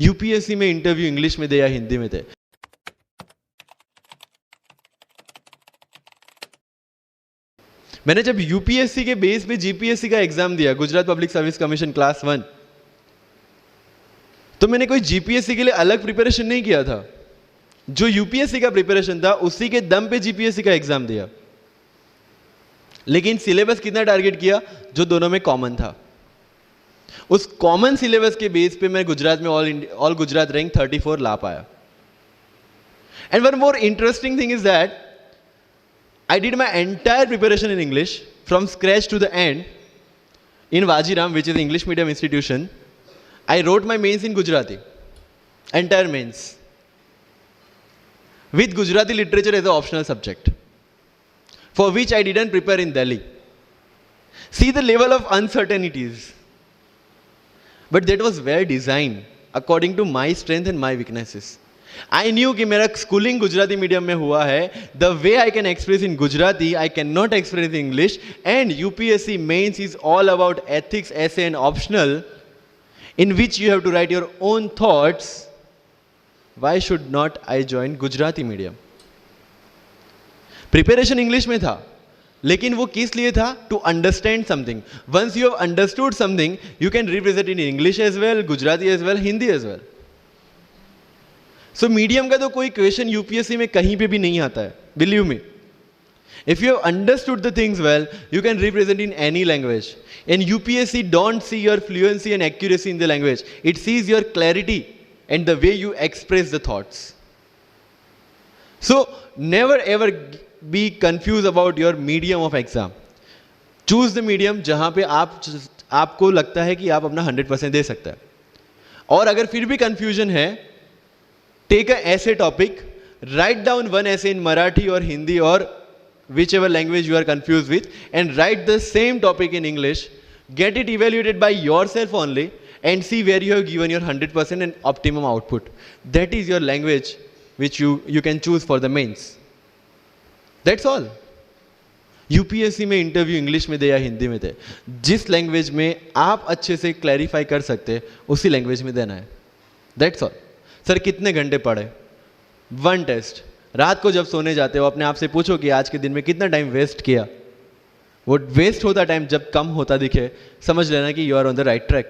UPSC में interview English में थे या हिंदी में थे? मैंने जब यूपीएससी के बेस पे जीपीएससी का एग्जाम दिया, Gujarat public service commission class 1, तो मैंने कोई जीपीएससी के लिए अलग प्रिपरेशन नहीं किया था। जो यूपीएससी का प्रिपरेशन था उसी के दम पे जीपीएससी का एग्जाम दिया। लेकिन सिलेबस कितना टारगेट किया? जो दोनों में कॉमन था। उस कॉमन सिलेबस के बेस पे मैं गुजरात में ऑल गुजरात रैंक 34 ला पाया। And one more interesting thing is that I did my entire preparation in English from scratch to the end in Vajiram, which is English medium institution. I wrote my mains in Gujarati, entire mains, with Gujarati literature as an optional subject, for which I didn't prepare in Delhi. See the level of uncertainties. But that was well designed according to my strength and my weaknesses. I knew कि मेरा schooling Gujarati medium में हुआ है. The way I can express in Gujarati, I cannot express in English. And UPSC mains is all about ethics, essay and optional, in which you have to write your own thoughts. Why should not I join Gujarati medium? Preparation English में था, लेकिन वो किस लिए था? To understand something. Once you have understood something, you can represent in English as well, Gujarati as well, Hindi as well. So medium का तो कोई क्वेश्चन यूपीएससी में कहीं पे भी नहीं आता है, believe me. If you have understood the things well, you can represent in any language. And UPSC don't see your fluency and accuracy in the language. It sees your clarity and the way you express the thoughts. So never ever be confused about your medium of exam. Choose the medium जहाँ पे आपको लगता है कि आप अपना 100% दे सकते हैं. और अगर फिर भी confusion है, take a essay topic, write down one essay in Marathi or Hindi or whichever language you are confused with, and write the same topic in English. Get it evaluated by yourself only and see where you have given your 100% and optimum output. That is your language which you can choose for the mains. That's all. UPSC में interview English में थे या हिंदी में थे, जिस language में आप अच्छे से क्लैरिफाई कर सकते उसी लैंग्वेज में देना है. That's all. सर कितने घंटे पढ़े? 1 टेस्ट. रात को जब सोने जाते हो अपने आप से पूछो कि आज के दिन में कितना टाइम वेस्ट किया. वो वेस्ट होता टाइम जब कम होता दिखे, समझ लेना कि you are on the right track.